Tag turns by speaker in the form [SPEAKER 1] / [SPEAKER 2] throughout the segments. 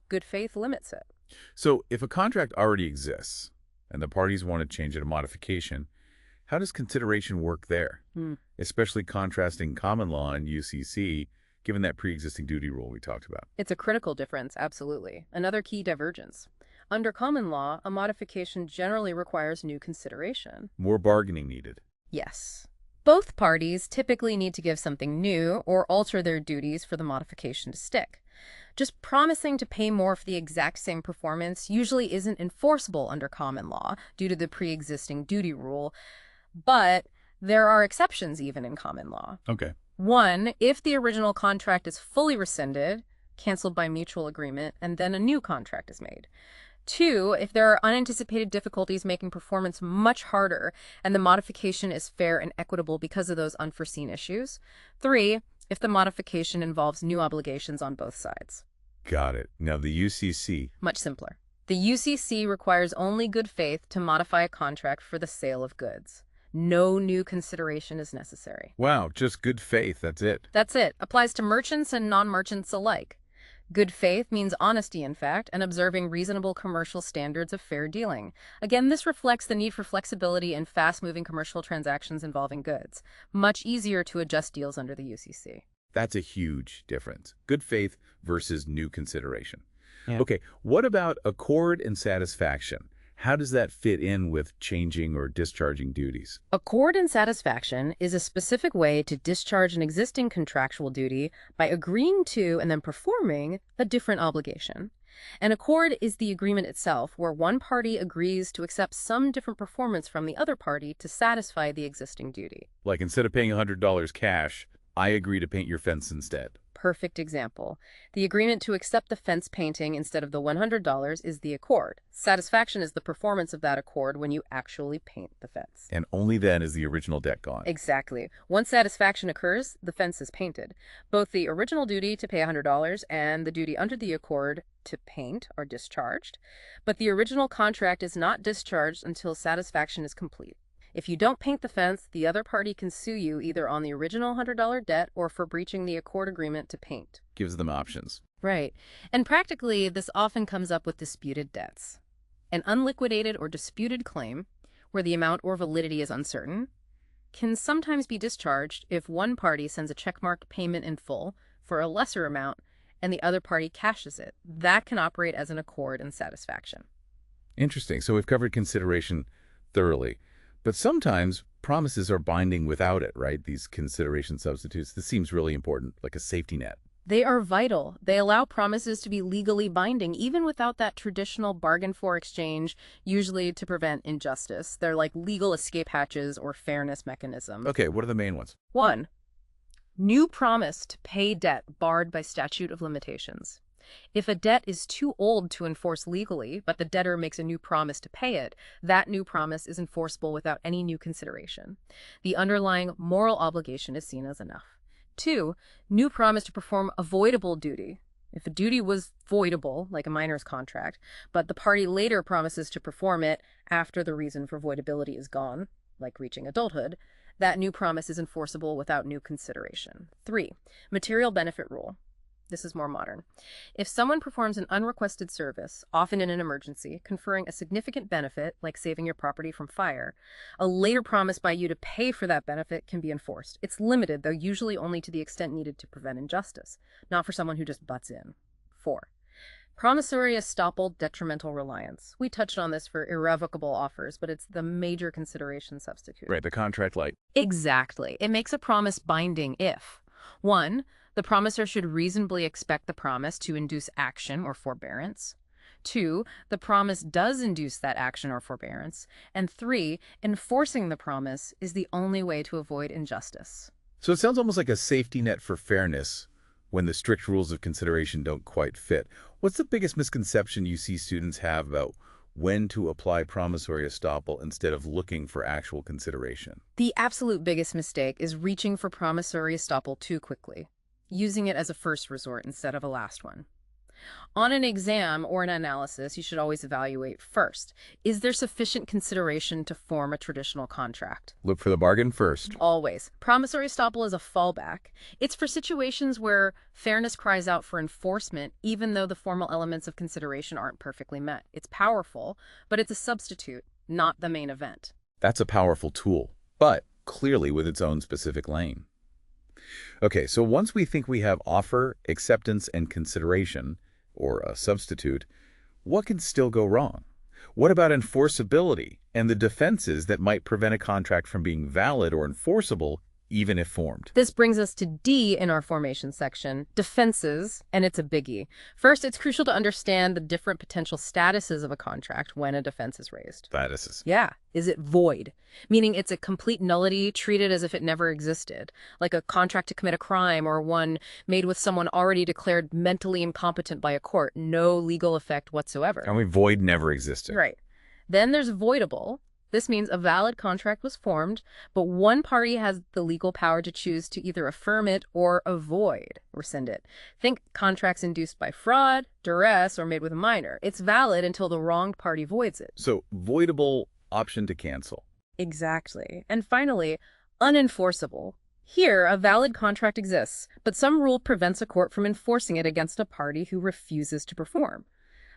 [SPEAKER 1] Good faith limits it.
[SPEAKER 2] So if a contract already exists and the parties want to change it a modification, how does consideration work there?
[SPEAKER 1] Hmm.
[SPEAKER 2] Especially contrasting common law and UCC, given that pre-existing duty rule we talked about.
[SPEAKER 1] It's a critical difference, absolutely. Another key divergence. Under common law, a modification generally requires new consideration.
[SPEAKER 2] More bargaining needed.
[SPEAKER 1] Yes. Both parties typically need to give something new or alter their duties for the modification to stick. Just promising to pay more for the exact same performance usually isn't enforceable under common law due to the pre-existing duty rule, but there are exceptions even in common law.
[SPEAKER 2] Okay.
[SPEAKER 1] One, if the original contract is fully rescinded, canceled by mutual agreement, and then a new contract is made. Two, if there are unanticipated difficulties making performance much harder and the modification is fair and equitable because of those unforeseen issues. Three, if the modification involves new obligations on both sides.
[SPEAKER 2] Got it. Now the UCC.
[SPEAKER 1] Much simpler. The UCC requires only good faith to modify a contract for the sale of goods. No new consideration is necessary.
[SPEAKER 2] Wow, just good faith, that's it.
[SPEAKER 1] That's it. Applies to merchants and non-merchants alike. Good faith means honesty, in fact, and observing reasonable commercial standards of fair dealing. Again, this reflects the need for flexibility in fast-moving commercial transactions involving goods. Much easier to adjust deals under the UCC.
[SPEAKER 2] That's a huge difference. Good faith versus new consideration.
[SPEAKER 1] Yeah.
[SPEAKER 2] Okay, what about accord and satisfaction? How does that fit in with changing or discharging duties?
[SPEAKER 1] Accord and satisfaction is a specific way to discharge an existing contractual duty by agreeing to and then performing a different obligation. An accord is the agreement itself where one party agrees to accept some different performance from the other party to satisfy the existing duty.
[SPEAKER 2] Like instead of paying $100 cash, I agree to paint your fence instead.
[SPEAKER 1] Perfect example. The agreement to accept the fence painting instead of the $100 is the accord. Satisfaction is the performance of that accord when you actually paint the fence.
[SPEAKER 2] And only then is the original debt gone.
[SPEAKER 1] Exactly. Once satisfaction occurs, the fence is painted. Both the original duty to pay $100 and the duty under the accord to paint are discharged, but the original contract is not discharged until satisfaction is complete. If you don't paint the fence, the other party can sue you either on the original $100 debt or for breaching the accord agreement to paint.
[SPEAKER 2] Gives them options.
[SPEAKER 1] Right. And practically, this often comes up with disputed debts. An unliquidated or disputed claim, where the amount or validity is uncertain, can sometimes be discharged if one party sends a checkmarked payment in full for a lesser amount and the other party cashes it. That can operate as an accord and satisfaction.
[SPEAKER 2] Interesting. So we've covered consideration thoroughly. But sometimes promises are binding without it, right? These consideration substitutes. This seems really important, like a safety net.
[SPEAKER 1] They are vital. They allow promises to be legally binding, even without that traditional bargain for exchange, usually to prevent injustice. They're like legal escape hatches or fairness mechanisms.
[SPEAKER 2] Okay, what are the main ones?
[SPEAKER 1] 1. New promise to pay debt barred by statute of limitations. If a debt is too old to enforce legally, but the debtor makes a new promise to pay it, that new promise is enforceable without any new consideration. The underlying moral obligation is seen as enough. 2. New promise to perform avoidable duty. If a duty was voidable, like a minor's contract, but the party later promises to perform it after the reason for voidability is gone, like reaching adulthood, that new promise is enforceable without new consideration. 3. Material benefit rule. This is more modern. If someone performs an unrequested service, often in an emergency, conferring a significant benefit, like saving your property from fire, a later promise by you to pay for that benefit can be enforced. It's limited, though usually only to the extent needed to prevent injustice, not for someone who just butts in. 4. Promissory estoppel detrimental reliance. We touched on this for irrevocable offers, but it's the major consideration substitute.
[SPEAKER 2] Right, the contract light.
[SPEAKER 1] Exactly. It makes a promise binding if 1. The promisor should reasonably expect the promise to induce action or forbearance. 2. The promise does induce that action or forbearance. And 3. Enforcing the promise is the only way to avoid injustice.
[SPEAKER 2] So it sounds almost like a safety net for fairness when the strict rules of consideration don't quite fit. What's the biggest misconception you see students have about when to apply promissory estoppel instead of looking for actual consideration?
[SPEAKER 1] The absolute biggest mistake is reaching for promissory estoppel too quickly, using it as a first resort instead of a last one. On an exam or an analysis, you should always evaluate first. Is there sufficient consideration to form a traditional contract?
[SPEAKER 2] Look for the bargain first.
[SPEAKER 1] Always. Promissory estoppel is a fallback. It's for situations where fairness cries out for enforcement, even though the formal elements of consideration aren't perfectly met. It's powerful, but it's a substitute, not the main event.
[SPEAKER 2] That's a powerful tool, but clearly with its own specific lane. Okay, so once we think we have offer, acceptance, and consideration, or a substitute, what can still go wrong? What about enforceability and the defenses that might prevent a contract from being valid or enforceable, even if formed?
[SPEAKER 1] This brings us to D in our formation section, defenses, and it's a biggie. First, it's crucial to understand the different potential statuses of a contract when a defense is raised.
[SPEAKER 2] Statuses.
[SPEAKER 1] Yeah. Is it void? Meaning it's a complete nullity, treated as if it never existed, like a contract to commit a crime or one made with someone already declared mentally incompetent by a court, no legal effect whatsoever.
[SPEAKER 2] And we void never existed.
[SPEAKER 1] Right. Then there's voidable. This means a valid contract was formed, but one party has the legal power to choose to either affirm it or avoid, rescind it. Think contracts induced by fraud, duress, or made with a minor. It's valid until the wronged party voids it.
[SPEAKER 2] So, voidable, option to cancel.
[SPEAKER 1] Exactly. And finally, unenforceable. Here, a valid contract exists, but some rule prevents a court from enforcing it against a party who refuses to perform.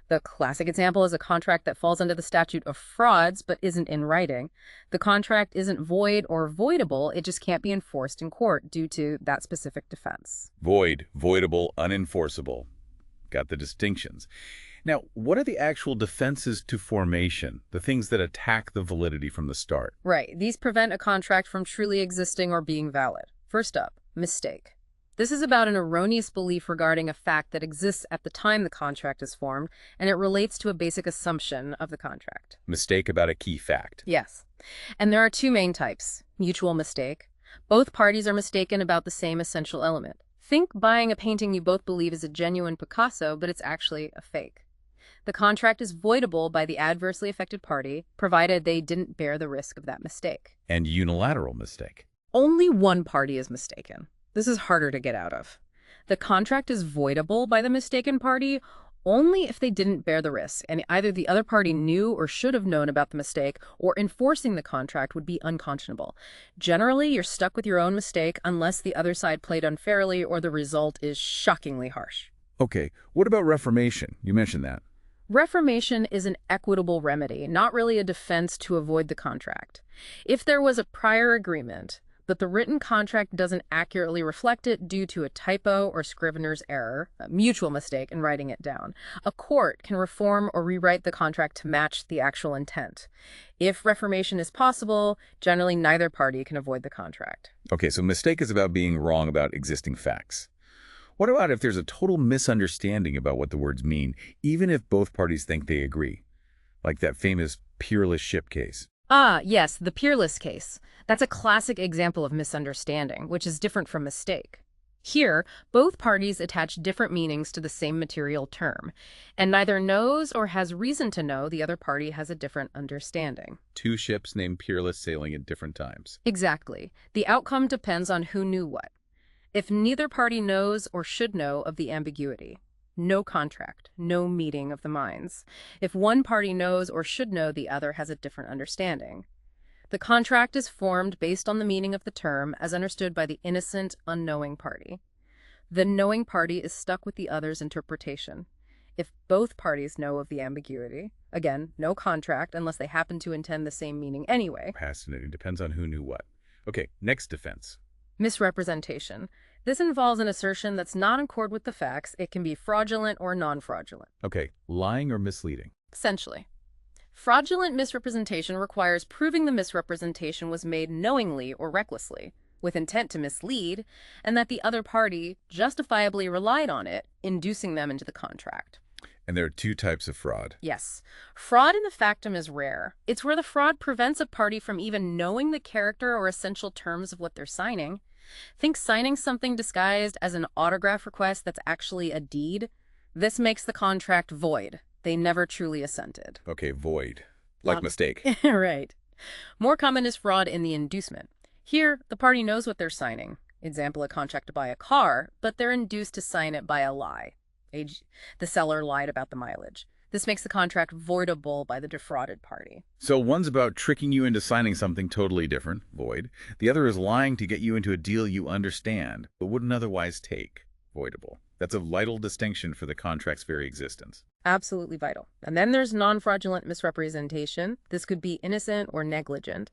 [SPEAKER 1] The classic example is a contract that falls under the statute of frauds but isn't in writing. The contract isn't void or voidable, it just can't be enforced in court due to that specific defense.
[SPEAKER 2] Void, voidable, unenforceable. Got the distinctions. Now, what are the actual defenses to formation, the things that attack the validity from the start?
[SPEAKER 1] Right. These prevent a contract from truly existing or being valid. First up, mistake. This is about an erroneous belief regarding a fact that exists at the time the contract is formed, and it relates to a basic assumption of the contract.
[SPEAKER 2] Mistake about a key fact.
[SPEAKER 1] Yes. And there are two main types. Mutual mistake. Both parties are mistaken about the same essential element. Think buying a painting you both believe is a genuine Picasso, but it's actually a fake. The contract is voidable by the adversely affected party, provided they didn't bear the risk of that mistake.
[SPEAKER 2] And unilateral mistake.
[SPEAKER 1] Only one party is mistaken. This is harder to get out of. The contract is voidable by the mistaken party only if they didn't bear the risk, and either the other party knew or should have known about the mistake, or enforcing the contract would be unconscionable. Generally, you're stuck with your own mistake unless the other side played unfairly or the result is shockingly harsh.
[SPEAKER 2] Okay, what about reformation? You mentioned that.
[SPEAKER 1] Reformation is an equitable remedy, not really a defense to avoid the contract. If there was a prior agreement, but the written contract doesn't accurately reflect it due to a typo or scrivener's error, a mutual mistake in writing it down, a court can reform or rewrite the contract to match the actual intent. If reformation is possible, generally neither party can avoid the contract.
[SPEAKER 2] Okay, so mistake is about being wrong about existing facts. What about if there's a total misunderstanding about what the words mean, even if both parties think they agree? Like that famous peerless ship case.
[SPEAKER 1] Ah, yes, the peerless case. That's a classic example of misunderstanding, which is different from mistake. Here, both parties attach different meanings to the same material term, and neither knows or has reason to know the other party has a different understanding.
[SPEAKER 2] Two ships named Peerless sailing at different times.
[SPEAKER 1] Exactly. The outcome depends on who knew what. If neither party knows or should know of the ambiguity, no contract, no meeting of the minds. If one party knows or should know, the other has a different understanding. The contract is formed based on the meaning of the term as understood by the innocent, unknowing party. The knowing party is stuck with the other's interpretation. If both parties know of the ambiguity, again, no contract unless they happen to intend the same meaning anyway.
[SPEAKER 2] Fascinating. Depends on who knew what. Okay, next defense.
[SPEAKER 1] Misrepresentation. This involves an assertion that's not in accord with the facts. It can be fraudulent or non-fraudulent.
[SPEAKER 2] Okay, lying or misleading.
[SPEAKER 1] Essentially. Fraudulent misrepresentation requires proving the misrepresentation was made knowingly or recklessly, with intent to mislead, and that the other party justifiably relied on it, inducing them into the contract.
[SPEAKER 2] And there are two types of fraud.
[SPEAKER 1] Yes. Fraud in the factum is rare. It's where the fraud prevents a party from even knowing the character or essential terms of what they're signing. Think signing something disguised as an autograph request that's actually a deed. This makes the contract void. They never truly assented.
[SPEAKER 2] Okay, void. Like mistake.
[SPEAKER 1] Right. More common is fraud in the inducement. Here, the party knows what they're signing. Example, a contract to buy a car, but they're induced to sign it by a lie. the seller lied about the mileage. This makes the contract voidable by the defrauded party.
[SPEAKER 2] So one's about tricking you into signing something totally different, void. The other is lying to get you into a deal you understand, but wouldn't otherwise take, voidable. That's a vital distinction for the contract's very existence.
[SPEAKER 1] Absolutely vital. And then there's non-fraudulent misrepresentation. This could be innocent or negligent.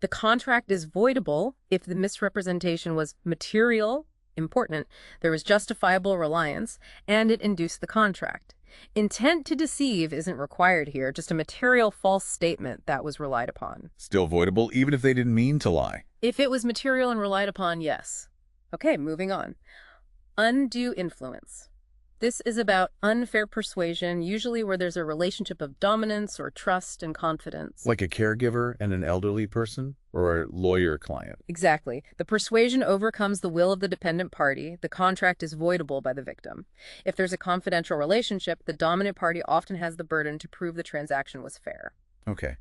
[SPEAKER 1] The contract is voidable if the misrepresentation was material, important, there was justifiable reliance, and it induced the contract. Intent to deceive isn't required here, just a material false statement that was relied upon.
[SPEAKER 2] Still voidable, even if they didn't mean to lie.
[SPEAKER 1] If it was material and relied upon, yes. Okay, moving on. Undue influence. This is about unfair persuasion, usually where there's a relationship of dominance or trust and confidence.
[SPEAKER 2] Like a caregiver and an elderly person, or a lawyer-client.
[SPEAKER 1] Exactly. The persuasion overcomes the will of the dependent party. The contract is voidable by the victim. If there's a confidential relationship, the dominant party often has the burden to prove the transaction was fair.
[SPEAKER 2] Okay.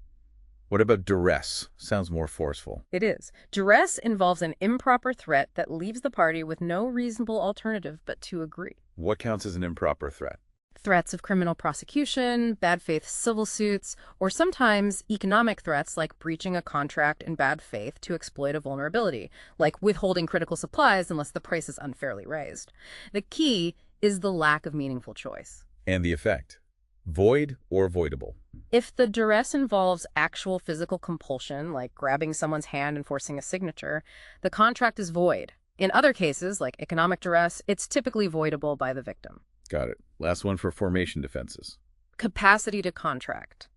[SPEAKER 2] What about duress? Sounds more forceful.
[SPEAKER 1] It is. Duress involves an improper threat that leaves the party with no reasonable alternative but to agree.
[SPEAKER 2] What counts as an improper threat?
[SPEAKER 1] Threats of criminal prosecution, bad faith civil suits, or sometimes economic threats like breaching a contract in bad faith to exploit a vulnerability, like withholding critical supplies unless the price is unfairly raised. The key is the lack of meaningful choice.
[SPEAKER 2] And the effect? Void or voidable?
[SPEAKER 1] If the duress involves actual physical compulsion, like grabbing someone's hand and forcing a signature, the contract is void. In other cases, like economic duress, it's typically voidable by the victim.
[SPEAKER 2] Got it. Last one for formation defenses.
[SPEAKER 1] Capacity to contract.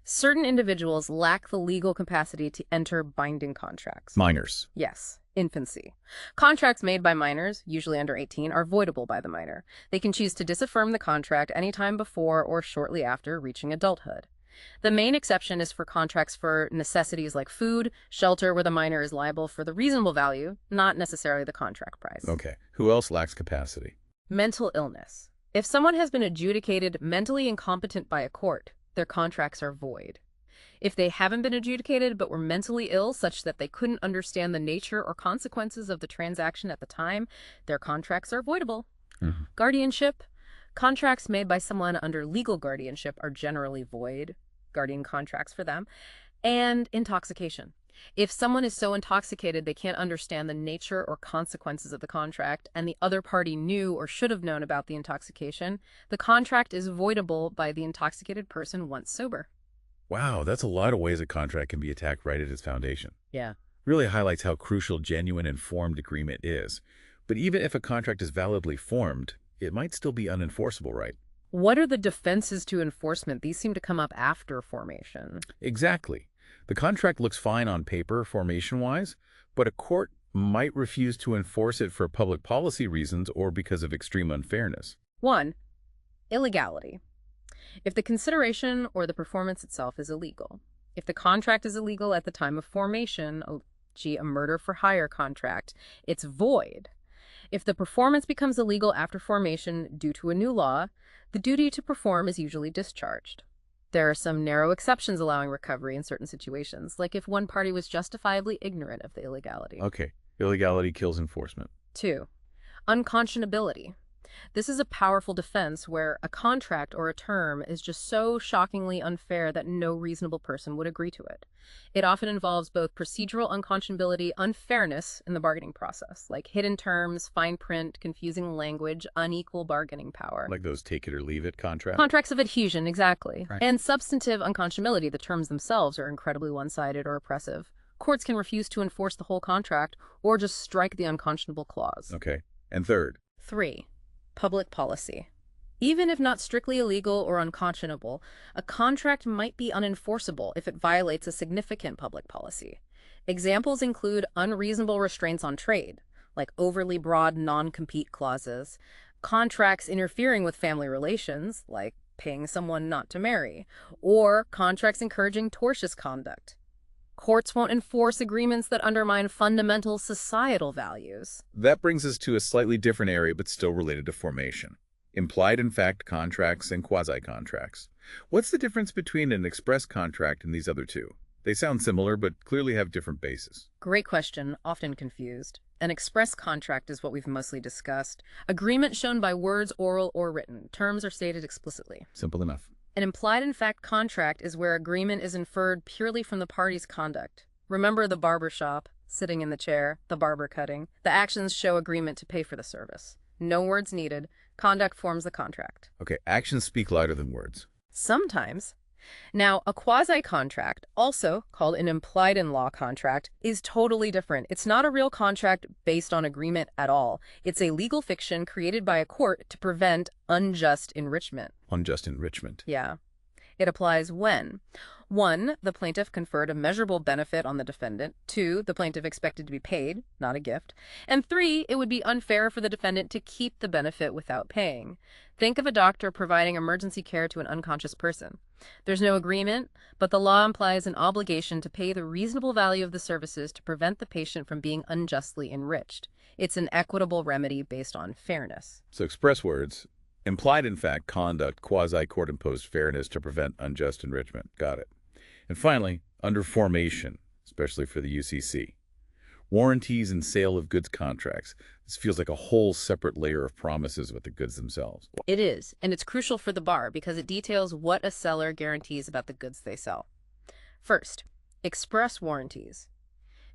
[SPEAKER 1] Certain individuals lack the legal capacity to enter binding contracts.
[SPEAKER 2] Minors.
[SPEAKER 1] Yes, infancy. Contracts made by minors, usually under 18, are voidable by the minor. They can choose to disaffirm the contract anytime before or shortly after reaching adulthood. The main exception is for contracts for necessities like food, shelter, where the minor is liable for the reasonable value, not necessarily the contract price.
[SPEAKER 2] Okay. Who else lacks capacity?
[SPEAKER 1] Mental illness. If someone has been adjudicated mentally incompetent by a court, their contracts are void. If they haven't been adjudicated but were mentally ill such that they couldn't understand the nature or consequences of the transaction at the time, their contracts are voidable. Guardianship. Contracts made by someone under legal guardianship are generally void, guardian contracts for them. And intoxication. If someone is so intoxicated they can't understand the nature or consequences of the contract, and the other party knew or should have known about the intoxication, the contract is voidable by the intoxicated person once sober.
[SPEAKER 2] Wow, that's a lot of ways a contract can be attacked right at its foundation.
[SPEAKER 1] Yeah.
[SPEAKER 2] Really highlights how crucial genuine and formed agreement is. But even if a contract is validly formed, it might still be unenforceable, right?
[SPEAKER 1] What are the defenses to enforcement? These seem to come up after formation.
[SPEAKER 2] Exactly. The contract looks fine on paper, formation-wise, but a court might refuse to enforce it for public policy reasons or because of extreme unfairness.
[SPEAKER 1] 1. Illegality. If the consideration or the performance itself is illegal. If the contract is illegal at the time of formation, a murder for hire contract, it's void. If the performance becomes illegal after formation due to a new law, the duty to perform is usually discharged. There are some narrow exceptions allowing recovery in certain situations, like if one party was justifiably ignorant of the illegality.
[SPEAKER 2] Okay, illegality kills enforcement.
[SPEAKER 1] 2. Unconscionability. This is a powerful defense where a contract or a term is just so shockingly unfair that no reasonable person would agree to it. It often involves both procedural unconscionability, unfairness in the bargaining process, like hidden terms, fine print, confusing language, unequal bargaining power.
[SPEAKER 2] Like those take it or leave it contracts?
[SPEAKER 1] Contracts of adhesion, exactly.
[SPEAKER 2] Right.
[SPEAKER 1] And substantive unconscionability, the terms themselves are incredibly one-sided or oppressive. Courts can refuse to enforce the whole contract or just strike the unconscionable clause.
[SPEAKER 2] Okay. And third?
[SPEAKER 1] 3. Public policy. Even if not strictly illegal or unconscionable, a contract might be unenforceable if it violates a significant public policy. Examples include unreasonable restraints on trade, like overly broad non-compete clauses, contracts interfering with family relations, like paying someone not to marry, or contracts encouraging tortious conduct. Courts won't enforce agreements that undermine fundamental societal values.
[SPEAKER 2] That brings us to a slightly different area, but still related to formation. Implied in fact contracts and quasi-contracts. What's the difference between an express contract and these other two? They sound similar, but clearly have different bases.
[SPEAKER 1] Great question, often confused. An express contract is what we've mostly discussed. Agreement shown by words, oral or written. Terms are stated explicitly.
[SPEAKER 2] Simple enough.
[SPEAKER 1] An implied in fact contract is where agreement is inferred purely from the party's conduct. Remember the barber shop, sitting in the chair, the barber cutting. The actions show agreement to pay for the service. No words needed. Conduct forms the contract.
[SPEAKER 2] Okay, actions speak louder than words.
[SPEAKER 1] Sometimes. Now, a quasi-contract, also called an implied-in-law contract, is totally different. It's not a real contract based on agreement at all. It's a legal fiction created by a court to prevent unjust enrichment.
[SPEAKER 2] Unjust enrichment.
[SPEAKER 1] Yeah. It applies when 1. The plaintiff conferred a measurable benefit on the defendant. 2. The plaintiff expected to be paid, not a gift. And 3. It would be unfair for the defendant to keep the benefit without paying. Think of a doctor providing emergency care to an unconscious person. There's no agreement, but the law implies an obligation to pay the reasonable value of the services to prevent the patient from being unjustly enriched. It's an equitable remedy based on fairness.
[SPEAKER 2] So express words. Implied in fact conduct, quasi-court imposed fairness to prevent unjust enrichment. Got it. And finally, under formation, especially for the UCC. Warranties and sale of goods contracts. This feels like a whole separate layer of promises with the goods themselves.
[SPEAKER 1] It is, and it's crucial for the bar because it details what a seller guarantees about the goods they sell. First, express warranties.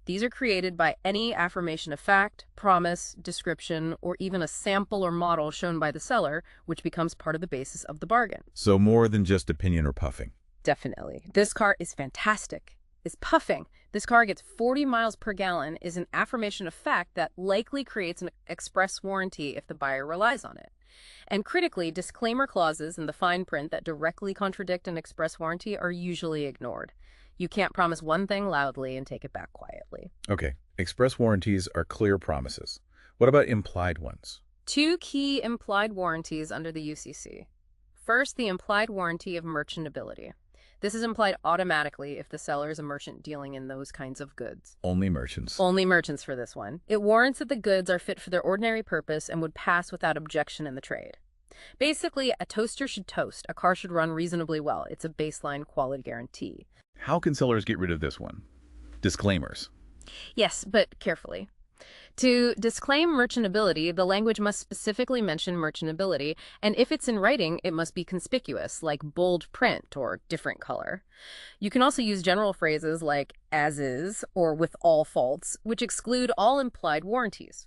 [SPEAKER 1] These are created by any affirmation of fact, promise, description, or even a sample or model shown by the seller, which becomes part of the basis of the bargain.
[SPEAKER 2] So more than just opinion or puffing.
[SPEAKER 1] Definitely. This car is fantastic. Is puffing. This car gets 40 miles per gallon is an affirmation of fact that likely creates an express warranty if the buyer relies on it. And critically, disclaimer clauses in the fine print that directly contradict an express warranty are usually ignored. You can't promise one thing loudly and take it back quietly.
[SPEAKER 2] Okay, express warranties are clear promises. What about implied ones?
[SPEAKER 1] 2 key implied warranties under the UCC. First, the implied warranty of merchantability. This is implied automatically if the seller is a merchant dealing in those kinds of goods.
[SPEAKER 2] Only merchants.
[SPEAKER 1] Only merchants for this one. It warrants that the goods are fit for their ordinary purpose and would pass without objection in the trade. Basically, a toaster should toast. A car should run reasonably well. It's a baseline quality guarantee.
[SPEAKER 2] How can sellers get rid of this one? Disclaimers.
[SPEAKER 1] Yes, but carefully. To disclaim merchantability, the language must specifically mention merchantability, and if it's in writing, it must be conspicuous, like bold print or different color. You can also use general phrases like as is or with all faults, which exclude all implied warranties.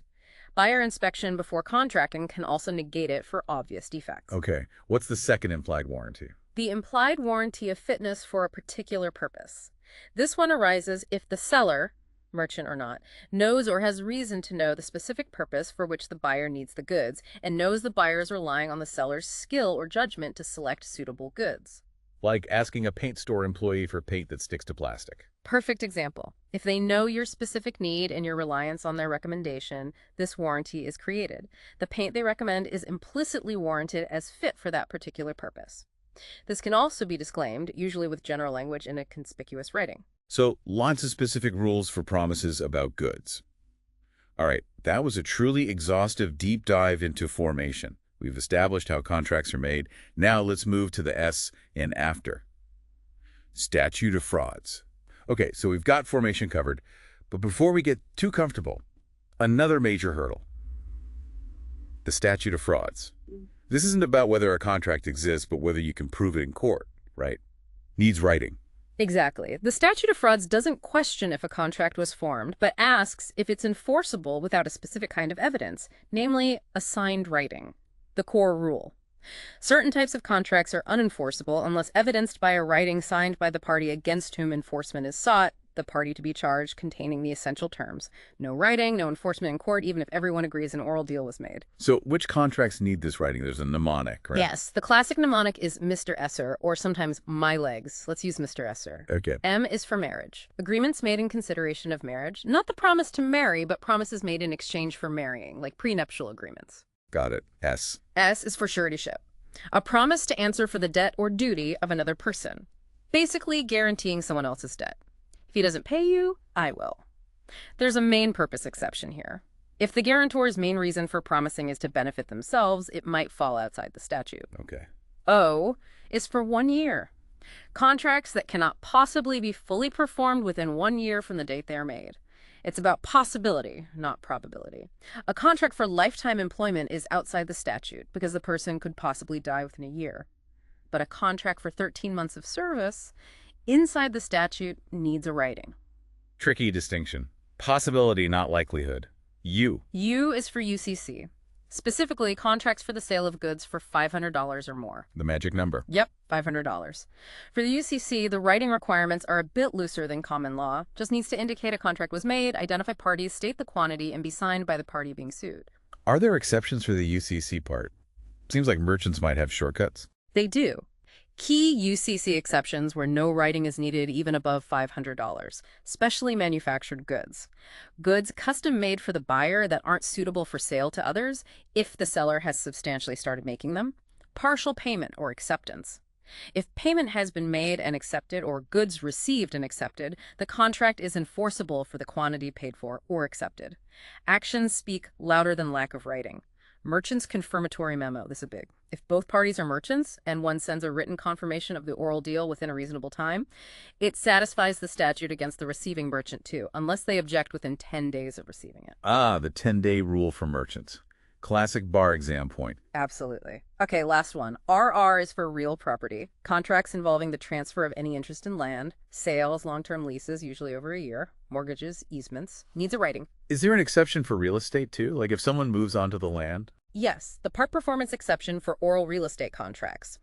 [SPEAKER 1] Buyer inspection before contracting can also negate it for obvious defects.
[SPEAKER 2] Okay, what's the second implied warranty?
[SPEAKER 1] The implied warranty of fitness for a particular purpose. This one arises if the seller, merchant or not, knows or has reason to know the specific purpose for which the buyer needs the goods and knows the buyer is relying on the seller's skill or judgment to select suitable goods.
[SPEAKER 2] Like asking a paint store employee for paint that sticks to plastic.
[SPEAKER 1] Perfect example. If they know your specific need and your reliance on their recommendation, this warranty is created. The paint they recommend is implicitly warranted as fit for that particular purpose. This can also be disclaimed, usually with general language in a conspicuous writing.
[SPEAKER 2] So, lots of specific rules for promises about goods. All right, that was a truly exhaustive deep dive into formation. We've established how contracts are made. Now let's move to the S in after. Statute of frauds. Okay, so we've got formation covered, but before we get too comfortable, another major hurdle. The statute of frauds. This isn't about whether a contract exists, but whether you can prove it in court, right? Needs writing.
[SPEAKER 1] Exactly. The statute of frauds doesn't question if a contract was formed, but asks if it's enforceable without a specific kind of evidence, namely a signed writing, the core rule. Certain types of contracts are unenforceable unless evidenced by a writing signed by the party against whom enforcement is sought, the party to be charged containing the essential terms. No writing, no enforcement in court, even if everyone agrees an oral deal was made.
[SPEAKER 2] So which contracts need this writing? There's a mnemonic, right?
[SPEAKER 1] Yes, the classic mnemonic is Mr. Esser, or sometimes my legs. Let's use Mr. Esser.
[SPEAKER 2] Okay.
[SPEAKER 1] M is for marriage. Agreements made in consideration of marriage. Not the promise to marry, but promises made in exchange for marrying, like prenuptial agreements.
[SPEAKER 2] Got it. S.
[SPEAKER 1] S is for suretyship. A promise to answer for the debt or duty of another person. Basically guaranteeing someone else's debt. If he doesn't pay you, I will. There's a main purpose exception here. If the guarantor's main reason for promising is to benefit themselves, it might fall outside the statute.
[SPEAKER 2] Okay.
[SPEAKER 1] O is for 1 year. Contracts that cannot possibly be fully performed within 1 year from the date they are made. It's about possibility, not probability. A contract for lifetime employment is outside the statute because the person could possibly die within a year. But a contract for 13 months of service inside the statute needs a writing.
[SPEAKER 2] Tricky distinction. Possibility, not likelihood. U.
[SPEAKER 1] U is for UCC, specifically contracts for the sale of goods for $500 or more.
[SPEAKER 2] The magic number.
[SPEAKER 1] Yep, $500. For the UCC, the writing requirements are a bit looser than common law. Just needs to indicate a contract was made, identify parties, state the quantity, and be signed by the party being sued.
[SPEAKER 2] Are there exceptions for the UCC part? Seems like merchants might have shortcuts.
[SPEAKER 1] They do. Key UCC exceptions where no writing is needed even above $500, specially manufactured goods. Goods custom made for the buyer that aren't suitable for sale to others if the seller has substantially started making them. Partial payment or acceptance. If payment has been made and accepted or goods received and accepted, the contract is enforceable for the quantity paid for or accepted. Actions speak louder than lack of writing. Merchant's confirmatory memo. This is big. If both parties are merchants and one sends a written confirmation of the oral deal within a reasonable time, it satisfies the statute against the receiving merchant too, unless they object within 10 days of receiving it.
[SPEAKER 2] Ah, the 10-day rule for merchants. Classic bar exam point.
[SPEAKER 1] Absolutely. Okay, last one. RR is for real property. Contracts involving the transfer of any interest in land, sales, long-term leases, usually over a year, mortgages, easements. Needs a writing.
[SPEAKER 2] Is there an exception for real estate too? Like if someone moves onto the land?
[SPEAKER 1] Yes, the part performance exception for oral real estate contracts.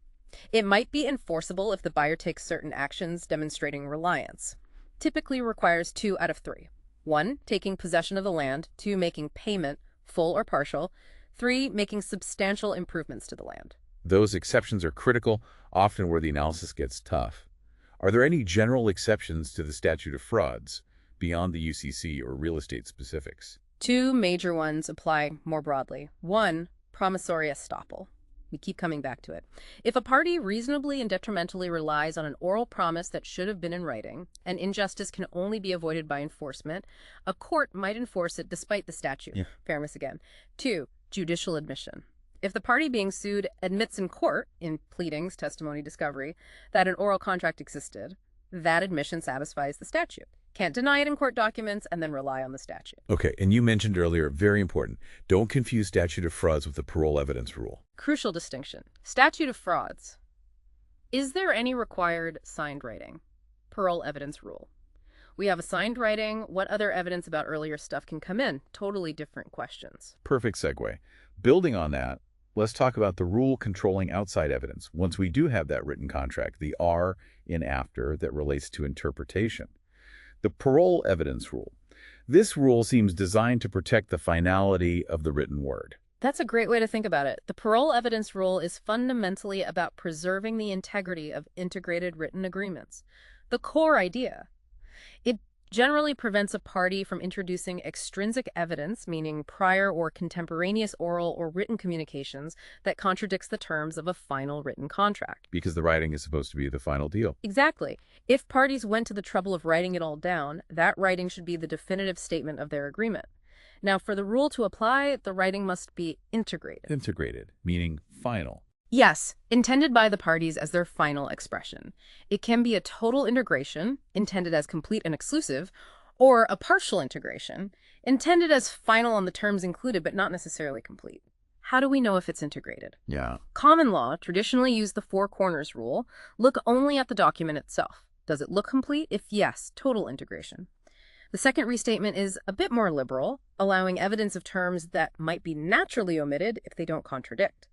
[SPEAKER 1] It might be enforceable if the buyer takes certain actions demonstrating reliance. Typically requires 2 out of 3. 1, taking possession of the land. 2, making payment, full or partial. 3, making substantial improvements to the land.
[SPEAKER 2] Those exceptions are critical, often where the analysis gets tough. Are there any general exceptions to the statute of frauds beyond the UCC or real estate specifics?
[SPEAKER 1] 2 major ones apply more broadly. 1, promissory estoppel. We keep coming back to it. If a party reasonably and detrimentally relies on an oral promise that should have been in writing, and injustice can only be avoided by enforcement, a court might enforce it despite the statute.
[SPEAKER 2] Yeah.
[SPEAKER 1] Fairness again. 2, judicial admission. If the party being sued admits in court, in pleadings, testimony, discovery, that an oral contract existed, that admission satisfies the statute. Can't deny it in court documents and then rely on the statute.
[SPEAKER 2] Okay, and you mentioned earlier, very important, don't confuse statute of frauds with the parole evidence rule.
[SPEAKER 1] Crucial distinction. Statute of frauds. Is there any required signed writing? Parole evidence rule. We have a signed writing. What other evidence about earlier stuff can come in? Totally different questions.
[SPEAKER 2] Perfect segue. Building on that, let's talk about the rule controlling outside evidence. Once we do have that written contract, the R in after that relates to interpretation. The parole evidence rule. This rule seems designed to protect the finality of the written word.
[SPEAKER 1] That's a great way to think about it. The parole evidence rule is fundamentally about preserving the integrity of integrated written agreements. The core idea. It generally prevents a party from introducing extrinsic evidence, meaning prior or contemporaneous oral or written communications, that contradicts the terms of a final written contract.
[SPEAKER 2] Because the writing is supposed to be the final deal.
[SPEAKER 1] Exactly. If parties went to the trouble of writing it all down, that writing should be the definitive statement of their agreement. Now, for the rule to apply, the writing must be integrated.
[SPEAKER 2] Integrated, meaning final.
[SPEAKER 1] Yes, intended by the parties as their final expression. It can be a total integration, intended as complete and exclusive, or a partial integration, intended as final on the terms included but not necessarily complete. How do we know if it's integrated?
[SPEAKER 2] Yeah.
[SPEAKER 1] Common law traditionally used the 4 corners rule. Look only at the document itself. Does it look complete? If yes, total integration. The second restatement is a bit more liberal, allowing evidence of terms that might be naturally omitted if they don't contradict.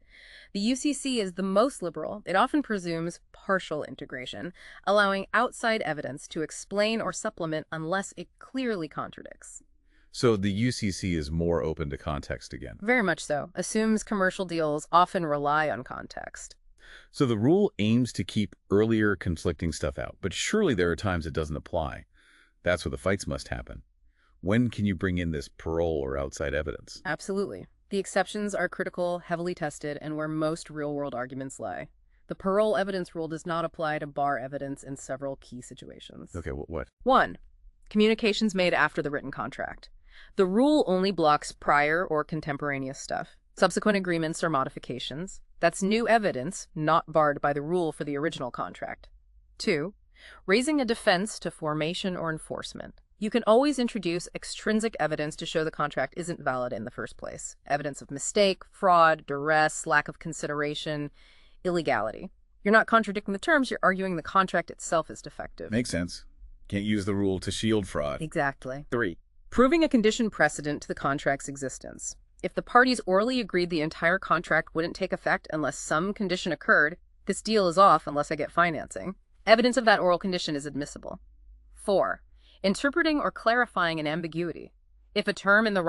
[SPEAKER 1] The UCC is the most liberal. It often presumes partial integration, allowing outside evidence to explain or supplement unless it clearly contradicts.
[SPEAKER 2] So the UCC is more open to context again.
[SPEAKER 1] Very much so. Assumes commercial deals often rely on context.
[SPEAKER 2] So the rule aims to keep earlier conflicting stuff out, but surely there are times it doesn't apply. That's where the fights must happen. When can you bring in this parole or outside evidence?
[SPEAKER 1] Absolutely. The exceptions are critical, heavily tested, and where most real-world arguments lie. The parole evidence rule does not apply to bar evidence in several key situations.
[SPEAKER 2] Okay, what?
[SPEAKER 1] 1. Communications made after the written contract. The rule only blocks prior or contemporaneous stuff. Subsequent agreements or modifications. That's new evidence, not barred by the rule for the original contract. 2. Raising a defense to formation or enforcement. You can always introduce extrinsic evidence to show the contract isn't valid in the first place. Evidence of mistake, fraud, duress, lack of consideration, illegality. You're not contradicting the terms, you're arguing the contract itself is defective.
[SPEAKER 2] Makes sense. Can't use the rule to shield fraud.
[SPEAKER 1] Exactly.
[SPEAKER 2] 3.
[SPEAKER 1] Proving a condition precedent to the contract's existence. If the parties orally agreed the entire contract wouldn't take effect unless some condition occurred, this deal is off unless I get financing. Evidence of that oral condition is admissible. 4. Interpreting or clarifying an ambiguity. If a term in the